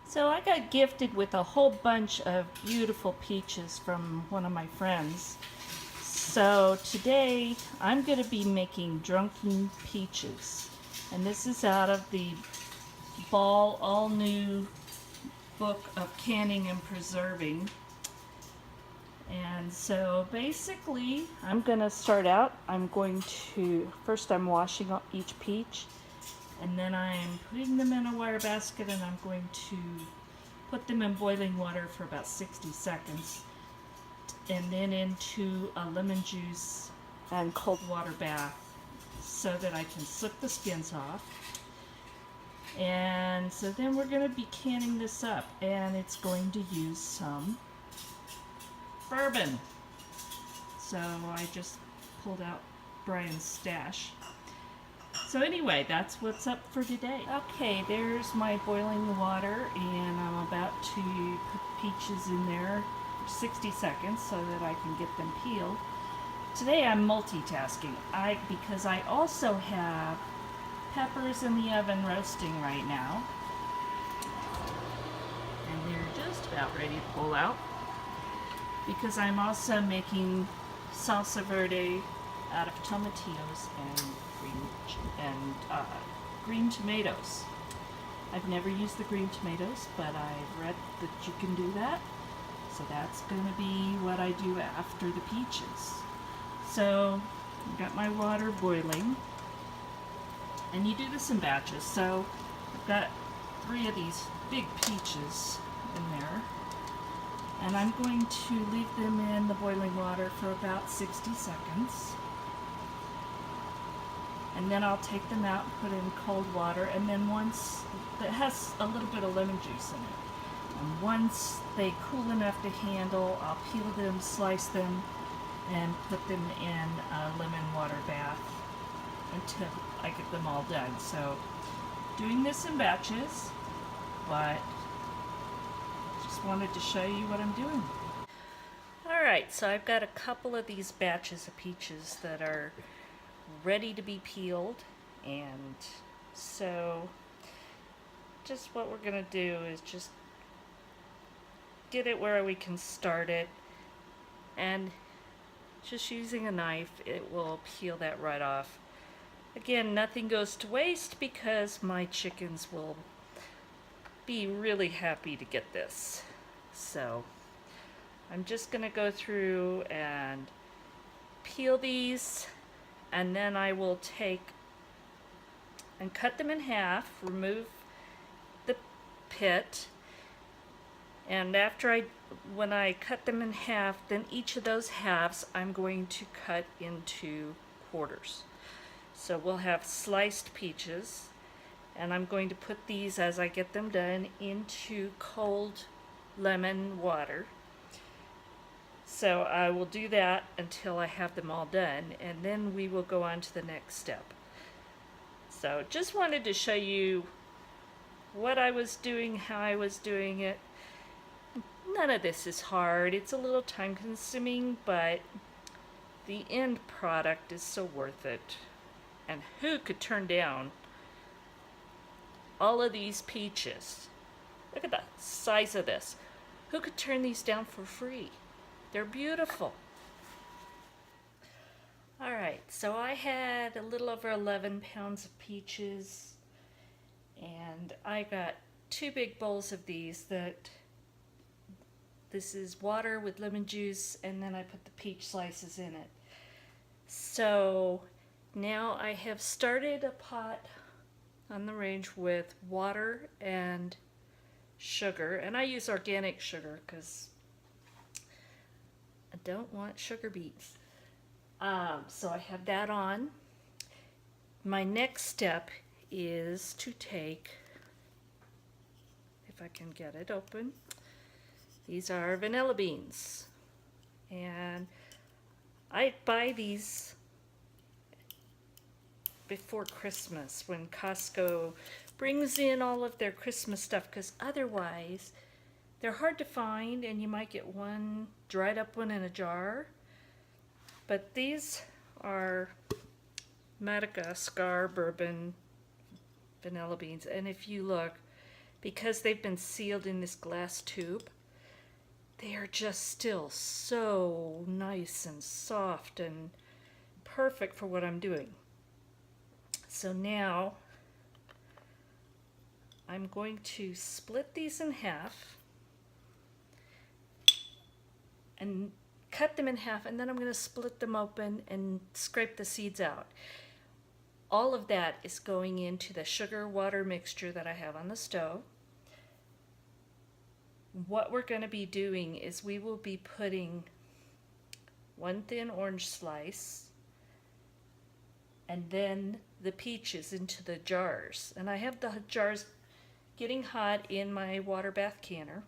So I got gifted with a whole bunch of beautiful peaches from one of my friends. So today I'm going to be making Drunken peaches. And this is out of the Ball All New book of canning and preserving. And so basically I'm going to start out, first I'm washing up each peach. And then I'm putting them in a wire basket and I'm going to put them in boiling water for about 60 seconds. And then into a lemon juice and cold water bath so that I can slip the skins off. And so then we're going to be canning this up, and it's going to use some bourbon. So I just pulled out Brian's stash. So anyway, that's what's up for today. Okay, there's my boiling water, and I'm about to put peaches in there for 60 seconds so that I can get them peeled. Today I'm multitasking because I also have peppers in the oven roasting right now. And they're just about ready to pull out. Because I'm also making salsa verde out of tomatillos and green tomatoes. I've never used the green tomatoes, but I've read that you can do that. So that's going to be what I do after the peaches. So I've got my water boiling. And you do this in batches. So I've got 3 of these big peaches in there. And I'm going to leave them in the boiling water for about 60 seconds. And then I'll take them out and put in cold water, and then once it has a little bit of lemon juice in it. And once they cool enough to handle, I'll peel them, slice them, and put them in a lemon water bath until I get them all done. So doing this in batches, but just wanted to show you what I'm doing. Alright, so I've got a couple of these batches of peaches that are ready to be peeled, and so just what we're going to do is just get it where we can start it, and just using a knife it will peel that right off. Again, nothing goes to waste because my chickens will be really happy to get this. So I'm just going to go through and peel these, and then I will take and cut them in half, remove the pit, and when I cut them in half, then each of those halves I'm going to cut into quarters. So we'll have sliced peaches, and I'm going to put these, as I get them done, into cold lemon water. So I will do that until I have them all done, and then we will go on to the next step. So just wanted to show you what I was doing, how I was doing it. None of this is hard. It's a little time consuming, but the end product is so worth it. And who could turn down all of these peaches? Look at the size of this. Who could turn these down for free? They're beautiful. Alright, so I had a little over 11 pounds of peaches, and I got 2 big bowls of these. This is water with lemon juice, and then I put the peach slices in it. So now I have started a pot on the range with water and sugar, and I use organic sugar because I don't want sugar beets. So I have that on. My next step is to take, if I can get it open, these are vanilla beans. And I buy these before Christmas when Costco brings in all of their Christmas stuff, because otherwise they're hard to find and you might get one dried up one in a jar. But these are Madagascar bourbon vanilla beans, and if you look, because they've been sealed in this glass tube, they are just still so nice and soft and perfect for what I'm doing. So now I'm going to split these in half and cut them in half, and then I'm going to split them open and scrape the seeds out. All of that is going into the sugar water mixture that I have on the stove. What we're going to be doing is we will be putting one thin orange slice and then the peaches into the jars. And I have the jars getting hot in my water bath canner.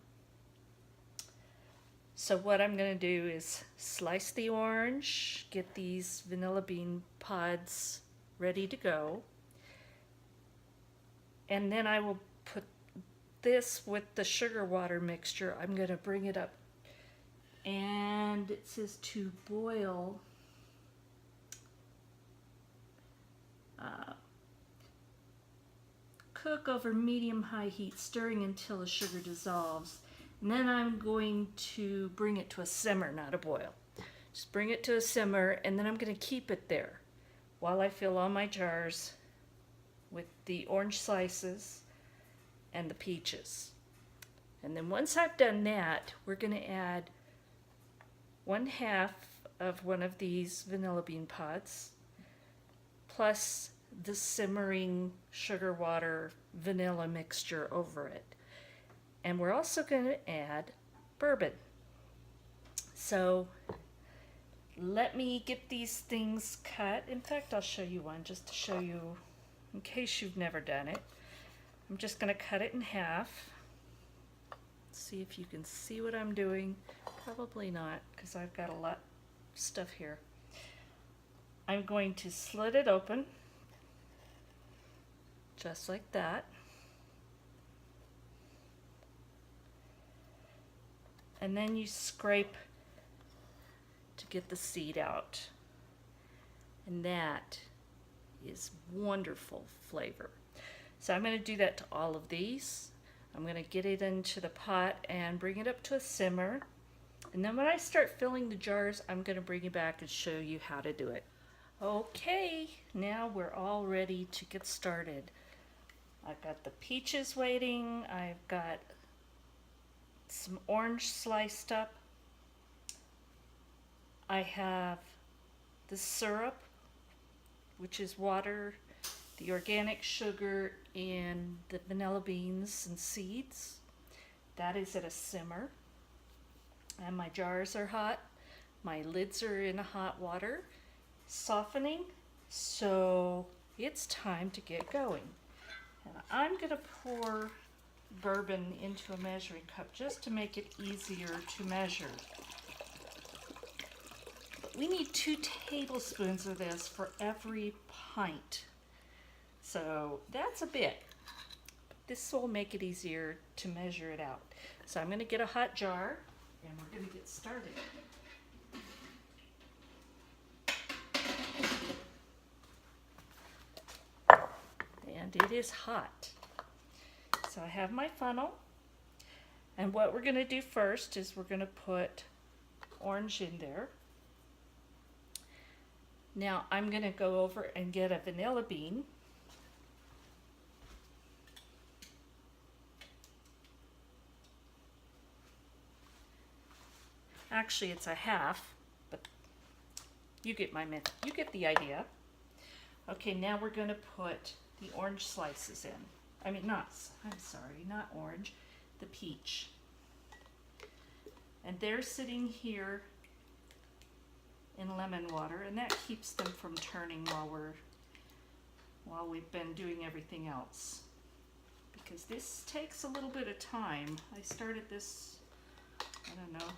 So what I'm going to do is slice the orange, get these vanilla bean pods ready to go, and then I will put this with the sugar water mixture. I'm going to bring it up, and it says to boil cook over medium-high heat, stirring until the sugar dissolves. And then I'm going to bring it to a simmer, not a boil. Just bring it to a simmer, and then I'm going to keep it there while I fill all my jars with the orange slices and the peaches. And then once I've done that, we're going to add 1/2 of one of these vanilla bean pods, plus the simmering sugar water vanilla mixture over it. And we're also going to add bourbon. So let me get these things cut. In fact, I'll show you one just to show you in case you've never done it. I'm just going to cut it in half. See if you can see what I'm doing. Probably not, because I've got a lot of stuff here. I'm going to slit it open just like that. And then you scrape to get the seed out. And that is wonderful flavor. So I'm going to do that to all of these. I'm going to get it into the pot and bring it up to a simmer. And then when I start filling the jars, I'm going to bring it back and show you how to do it. Okay, now we're all ready to get started. I've got the peaches waiting. I've got some orange sliced up. I have the syrup, which is water, the organic sugar, and the vanilla beans and seeds. That is at a simmer. And my jars are hot. My lids are in hot water, softening. So it's time to get going. And I'm going to pour bourbon into a measuring cup just to make it easier to measure. But we need 2 tablespoons of this for every pint. So that's a bit. This will make it easier to measure it out. So I'm going to get a hot jar and we're going to get started. And it is hot. So I have my funnel, and what we're going to do first is we're going to put orange in there. Now I'm going to go over and get a vanilla bean. Actually, it's a half, but you get the idea. Okay, now we're going to put the orange slices in. Not orange, the peach. And they're sitting here in lemon water, and that keeps them from turning while we've been doing everything else. Because this takes a little bit of time. I started this, I don't know,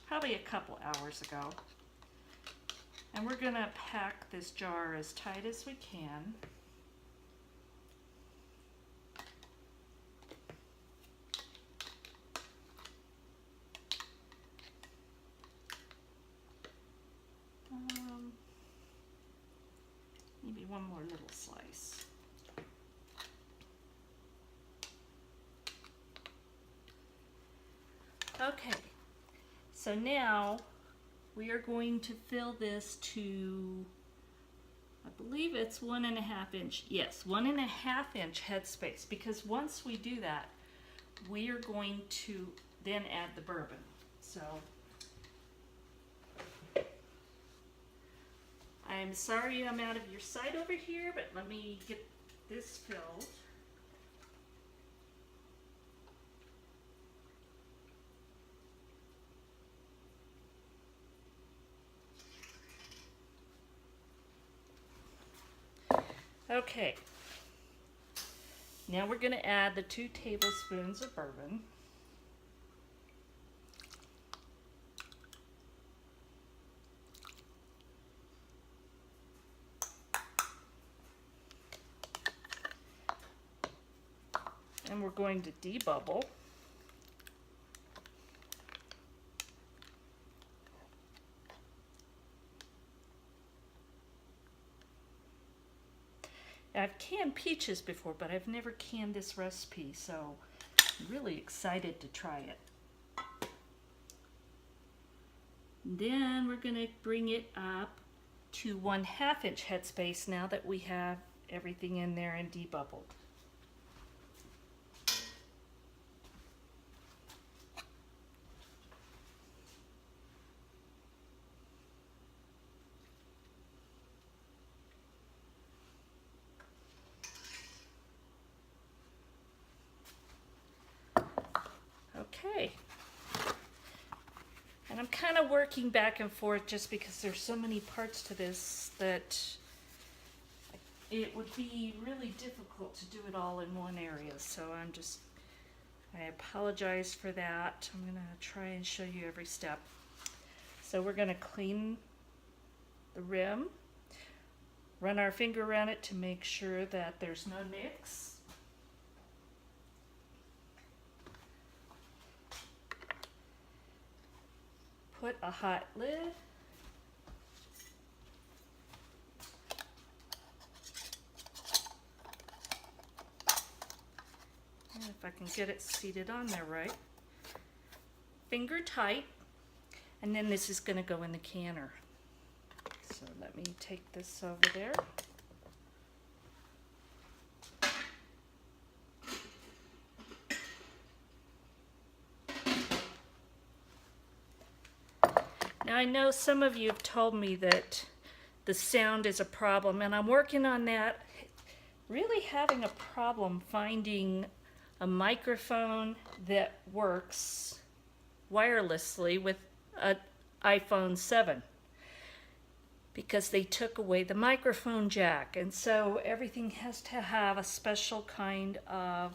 probably a couple hours ago. And we're gonna pack this jar as tight as we can. Maybe one more little slice. Okay, so now we are going to fill this to, I believe it's 1.5 inch. Yes, 1.5 inch headspace, because once we do that, we are going to then add the bourbon. So I'm sorry I'm out of your sight over here, but let me get this filled. Okay, now we're going to add the 2 tablespoons of bourbon. And we're going to debubble. I've canned peaches before, but I've never canned this recipe, so I'm really excited to try it. Then we're going to bring it up to 1/2 inch headspace now that we have everything in there and debubbled. Okay, and I'm kind of working back and forth just because there's so many parts to this that it would be really difficult to do it all in one area. So I apologize for that. I'm going to try and show you every step. So we're going to clean the rim, run our finger around it to make sure that there's no nicks. Put a hot lid. And if I can get it seated on there right. Finger tight. And then this is going to go in the canner. So let me take this over there. Now I know some of you have told me that the sound is a problem, and I'm working on that. Really having a problem finding a microphone that works wirelessly with an iPhone 7, because they took away the microphone jack, and so everything has to have a special kind of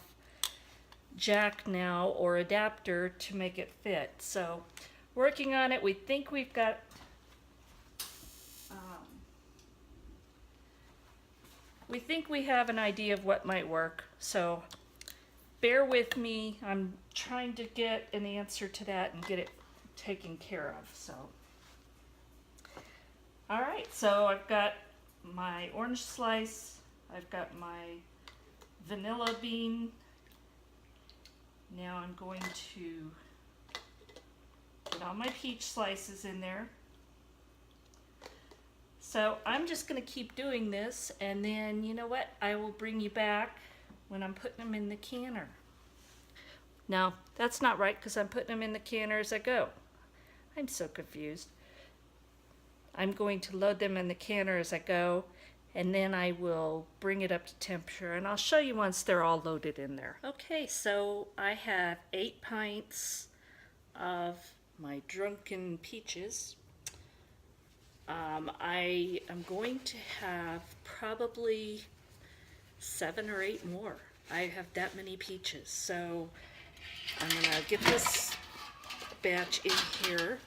jack now or adapter to make it fit. So working on it. We think we've got we think we have an idea of what might work, so bear with me. I'm trying to get an answer to that and get it taken care of. So all right, so I've got my orange slice, I've got my vanilla bean. Now I'm going to put all my peach slices in there. So I'm just going to keep doing this, and then you know what? I will bring you back when I'm putting them in the canner. Now, that's not right because I'm putting them in the canner as I go. I'm so confused. I'm going to load them in the canner as I go, and then I will bring it up to temperature, and I'll show you once they're all loaded in there. Okay, so I have 8 pints of my Drunken peaches. I am going to have probably 7 or 8 more. I have that many peaches, so I'm gonna get this batch in here,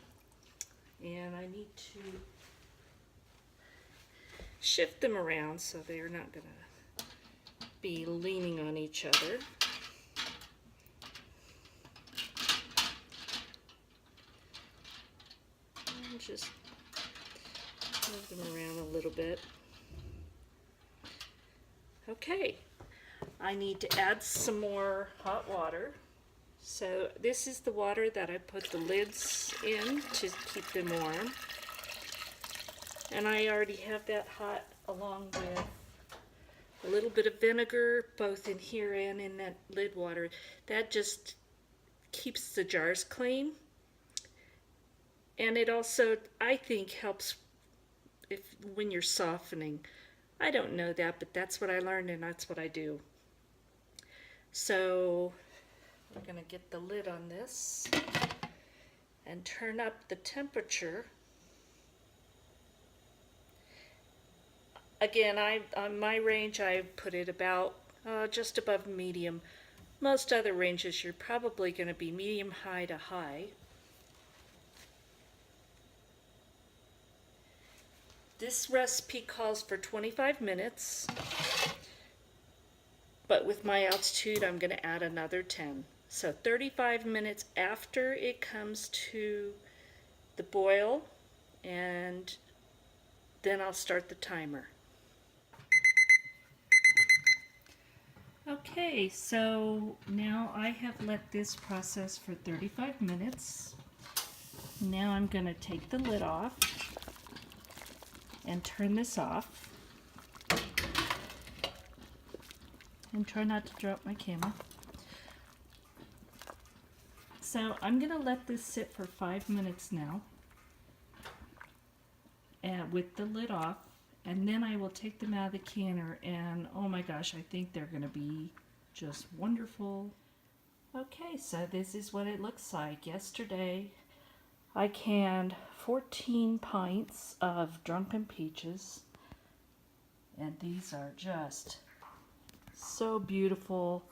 and I need to shift them around so they're not gonna be leaning on each other. And just move them around a little bit. Okay, I need to add some more hot water. So this is the water that I put the lids in to keep them warm. And I already have that hot along with a little bit of vinegar, both in here and in that lid water. That just keeps the jars clean. And it also, I think, helps when you're softening. I don't know that, but that's what I learned and that's what I do. So we're going to get the lid on this and turn up the temperature. Again, on my range, I put it about just above medium. Most other ranges, you're probably going to be medium high to high. This recipe calls for 25 minutes, but with my altitude, I'm going to add another 10. So 35 minutes after it comes to the boil, and then I'll start the timer. Okay, so now I have let this process for 35 minutes. Now I'm going to take the lid off and turn this off. And try not to drop my camera. So I'm going to let this sit for 5 minutes now, and with the lid off, and then I will take them out of the canner, and oh my gosh, I think they're going to be just wonderful. Okay, so this is what it looks like. Yesterday I canned 14 pints of Drunken peaches, and these are just so beautiful.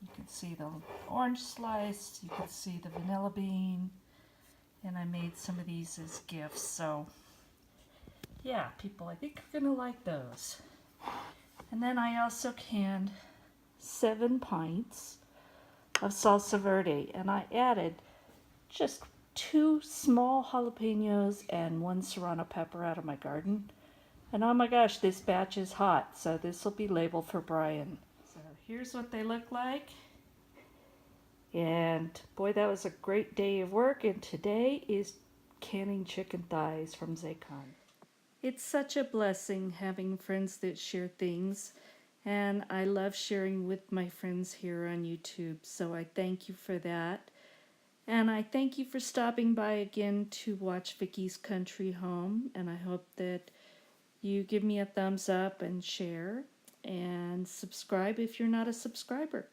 You can see the orange slice, you can see the vanilla bean, and I made some of these as gifts. So yeah, people, I think you're gonna like those. And then I also canned 7 pints of salsa verde, and I added just 2 small jalapenos and 1 serrano pepper out of my garden. And oh my gosh, this batch is hot, so this will be labeled for Brian. So here's what they look like. And boy, that was a great day of work, and today is canning chicken thighs from Zaycon. It's such a blessing having friends that share things, and I love sharing with my friends here on YouTube, so I thank you for that. And I thank you for stopping by again to watch Vickie's Country Home, and I hope that you give me a thumbs up and share and subscribe if you're not a subscriber.